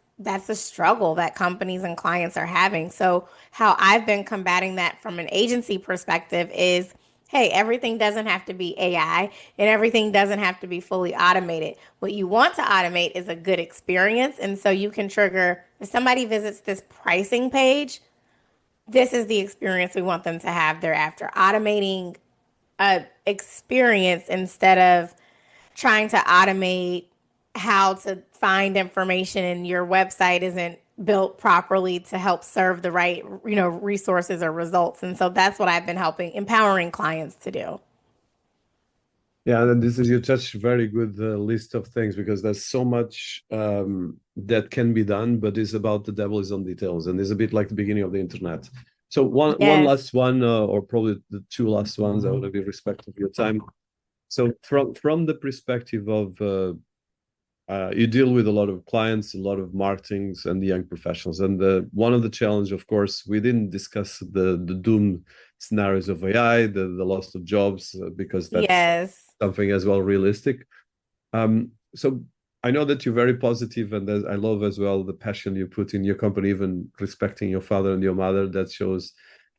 a struggle that companies and clients are having. So how I've been combating that from an agency perspective is, hey, everything doesn't have to be AI and everything doesn't have to be fully automated. What you want to automate is a good experience. And so you can trigger, if somebody visits this pricing page, this is the experience we want them to have thereafter. Automating a experience instead of trying to automate how to find information, and your website isn't built properly to help serve the right, resources or results. And so that's what I've been empowering clients to do. Yeah, and this is, you touch very good list of things, because there's so much that can be done, but it's about the devil is on details, and it's a bit like the beginning of the internet. So one Yes. last one, or probably the two last ones, I want to be respectful of your time. So from the perspective of you deal with a lot of clients, a lot of marketings and the young professionals, and one of the challenge, of course, we didn't discuss the doom scenarios of AI, the loss of jobs, because that's Yes. something as well realistic. So I know that you're very positive, and I love as well the passion you put in your company, even respecting your father and your mother. That shows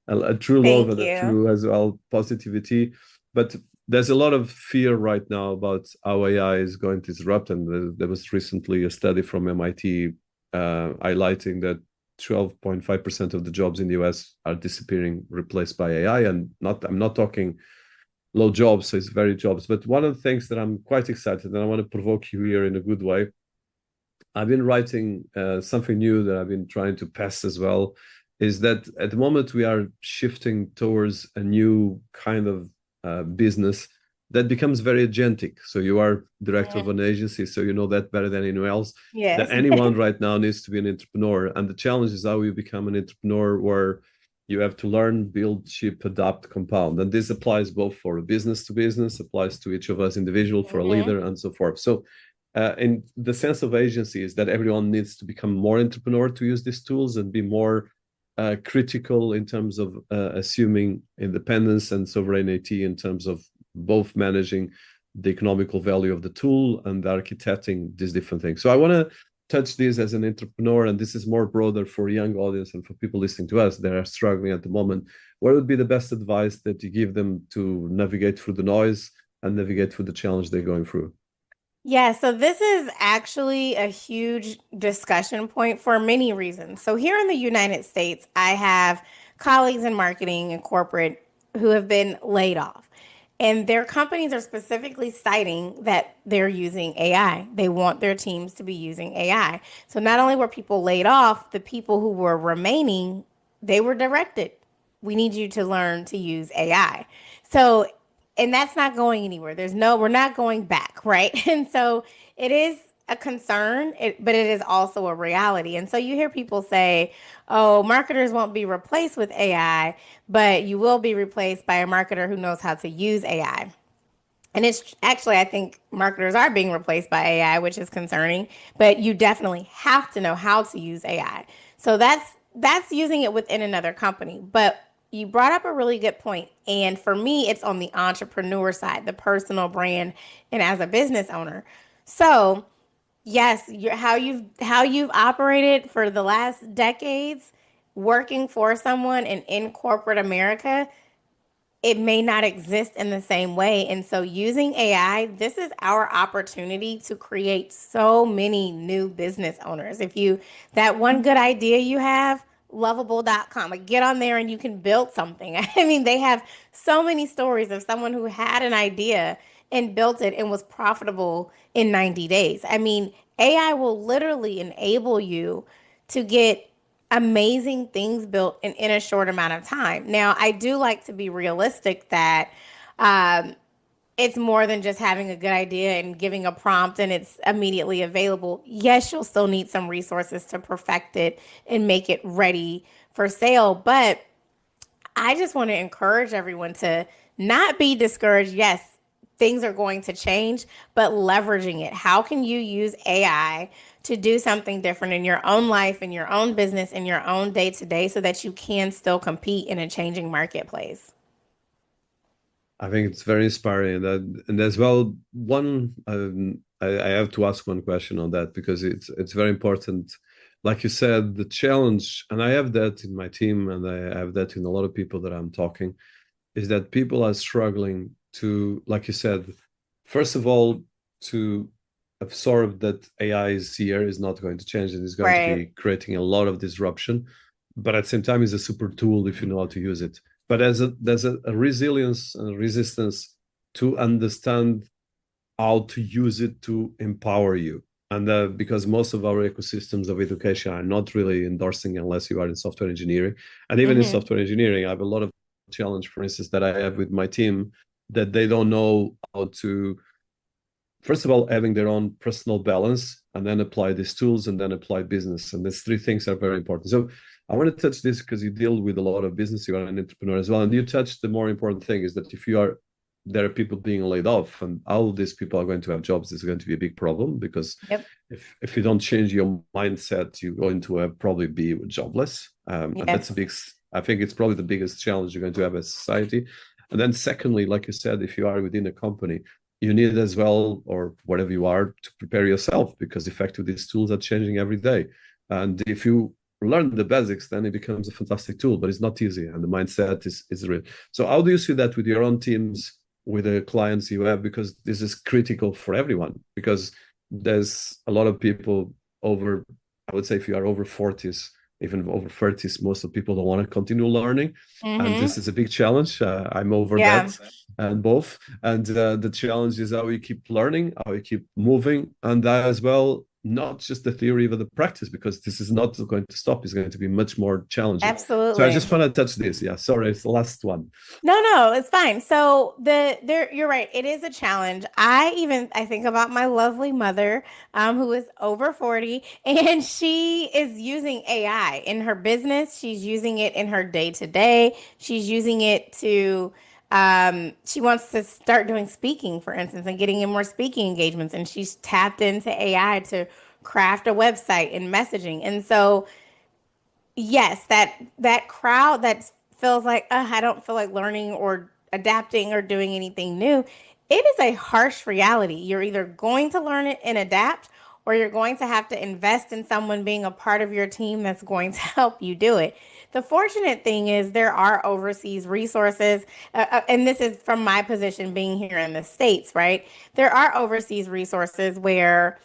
a true love Thank and a you. true as well positivity. But there's a lot of fear right now about how AI is going to disrupt. And there was recently a study from MIT highlighting that 12.5% of the jobs in the US are disappearing, replaced by AI. And I'm not talking low jobs, so it's very jobs. But one of the things that I'm quite excited, and I want to provoke you here in a good way, I've been writing something new that I've been trying to pass as well, is that at the moment we are shifting towards a new kind of business that becomes very agentic. So you are director of an agency, so you know that better than anyone else. Yes. That anyone right now needs to be an entrepreneur. And the challenge is how you become an entrepreneur, where you have to learn, build, ship, adapt, compound. And this applies both for a business to business, applies to each of us individual, for a leader, and so forth. So in the sense of agency is that everyone needs to become more entrepreneur to use these tools and be more critical in terms of assuming independence and sovereignty in terms of both managing the economical value of the tool and architecting these different things. So I want to touch this as an entrepreneur, and this is more broader for young audience and for people listening to us that are struggling at the moment. What would be the best advice that you give them to navigate through the noise and navigate through the challenge they're going through? Yeah, so this is actually a huge discussion point for many reasons. So here in the United States, I have colleagues in marketing and corporate who have been laid off. And their companies are specifically citing that they're using AI. They want their teams to be using AI. So not only were people laid off, the people who were remaining, they were directed, we need you to learn to use AI. So, and that's not going anywhere. We're not going back, right? And so it is a concern, but it is also a reality. And so you hear people say, oh, marketers won't be replaced with AI, but you will be replaced by a marketer who knows how to use AI. And it's actually, I think marketers are being replaced by AI, which is concerning, but you definitely have to know how to use AI. So that's using it within another company. But you brought up a really good point. And for me, it's on the entrepreneur side, the personal brand, and as a business owner. So yes, how you've operated for the last decades, working for someone and in corporate America, it may not exist in the same way. And so using AI, this is our opportunity to create so many new business owners. If you, that one good idea you have, lovable.com, like get on there and you can build something. I mean, they have so many stories of someone who had an idea and built it and was profitable in 90 days. I mean, AI will literally enable you to get amazing things built in a short amount of time. Now, I do like to be realistic that um, it's more than just having a good idea and giving a prompt and it's immediately available. Yes, you'll still need some resources to perfect it and make it ready for sale. But I just want to encourage everyone to not be discouraged. Yes, things are going to change, but leveraging it. How can you use AI to do something different in your own life, in your own business, in your own day to day so that you can still compete in a changing marketplace? I think it's very inspiring. And as well, I have to ask one question on that because it's very important. Like you said, the challenge, and I have that in my team, and I have that in a lot of people that I'm talking, is that people are struggling to, like you said, first of all, to absorb that AI is here, is not going to change, and is going to be creating a lot of disruption. But at the same time, it's a super tool if you know how to use it. But there's a resilience and resistance to understand how to use it to empower you. And because most of our ecosystems of education are not really endorsing unless you are in software engineering. And even in software engineering, I have a lot of challenge, for instance, that I have with my team, that they don't know how to, first of all, having their own personal balance and then apply these tools and then apply business. And these three things are very important. So I want to touch this because you deal with a lot of business, you are an entrepreneur as well. And you touched the more important thing is that if you are, there are people being laid off, and how these people are going to have jobs is going to be a big problem, because if you don't change your mindset, you're going to probably be jobless. And that's I think it's probably the biggest challenge you're going to have as a society. And then secondly, like you said, if you are within a company, you need as well, or whatever you are, to prepare yourself, because effectively these tools are changing every day. And if you learn the basics, then it becomes a fantastic tool, but it's not easy. And the mindset is real. So how do you see that with your own teams, with the clients you have? Because this is critical for everyone, because there's a lot of people over, I would say if you are over 40s, even over 30s, most of the people don't want to continue learning. And this is a big challenge. I'm over that and both. And the challenge is how we keep learning, how we keep moving, and that as well, not just the theory, but the practice, because this is not going to stop. It's going to be much more challenging. Absolutely. So I just want to touch this. Yeah, sorry, it's the last one. No, it's fine. So you're right. It is a challenge. I think about my lovely mother, who is over 40, and she is using AI in her business. She's using it in her day to day. She's using it to she wants to start doing speaking, for instance, and getting in more speaking engagements. And she's tapped into AI to craft a website and messaging. And so yes, that crowd that feels like, I don't feel like learning or adapting or doing anything new, it is a harsh reality. You're either going to learn it and adapt, or you're going to have to invest in someone being a part of your team that's going to help you do it. The fortunate thing is there are overseas resources, and this is from my position being here in the States, right? There are overseas resources where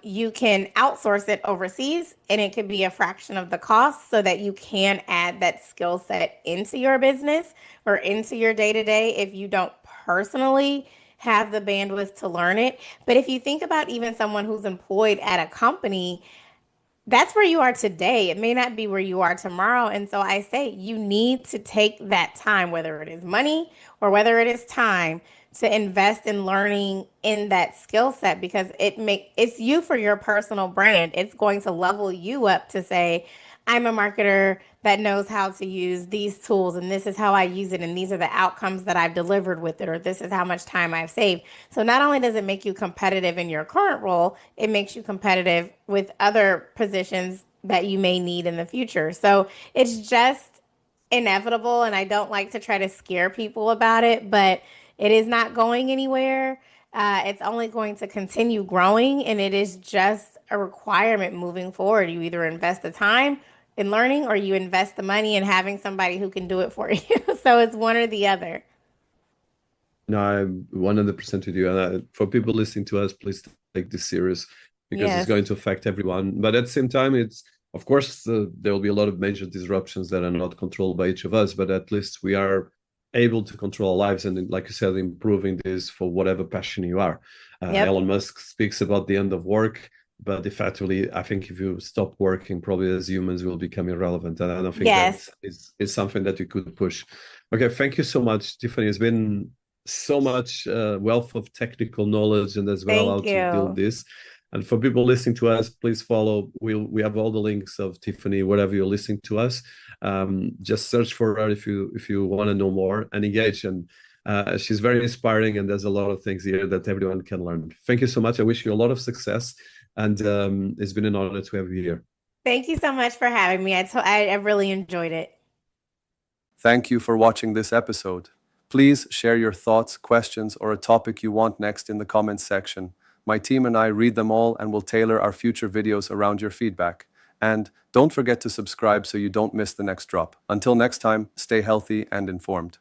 you can outsource it overseas and it could be a fraction of the cost, so that you can add that skill set into your business or into your day to day if you don't personally have the bandwidth to learn it. But if you think about even someone who's employed at a company, that's where you are today. It may not be where you are tomorrow. And so I say you need to take that time, whether it is money or whether it is time, to invest in learning in that skill set, because it's you for your personal brand. It's going to level you up to say, I'm a marketer that knows how to use these tools, and this is how I use it, and these are the outcomes that I've delivered with it, or this is how much time I've saved. So not only does it make you competitive in your current role, it makes you competitive with other positions that you may need in the future. So it's just inevitable, and I don't like to try to scare people about it, but it is not going anywhere. It's only going to continue growing, and it is just a requirement moving forward. You either invest the time in learning, or you invest the money in having somebody who can do it for you. So it's one or the other. No, I'm 100% with you. And for people listening to us, please take this serious, because it's Yes. going to affect everyone. But at the same time, it's, of course, there will be a lot of major disruptions that are not controlled by each of us, but at least we are able to control our lives. And like you said, improving this for whatever passion you are. Yep. Elon Musk speaks about the end of work, but effectively, I think if you stop working, probably as humans, will become irrelevant. And I don't think Yes. that is something that you could push. Okay, thank you so much, Tiffany. It's been so much wealth of technical knowledge, and as well how Thank to build you. this. And for people listening to us, please follow. We have all the links of Tiffany wherever you're listening to us. Just search for her if you want to know more and engage. And she's very inspiring, and there's a lot of things here that everyone can learn. Thank you so much. I wish you a lot of success, and it's been an honor to have you here. Thank you so much for having me. I really enjoyed it. Thank you for watching this episode. Please share your thoughts, questions, or a topic you want next in the comments section. My team and I read them all and will tailor our future videos around your feedback. And don't forget to subscribe so you don't miss the next drop. Until next time, stay healthy and informed.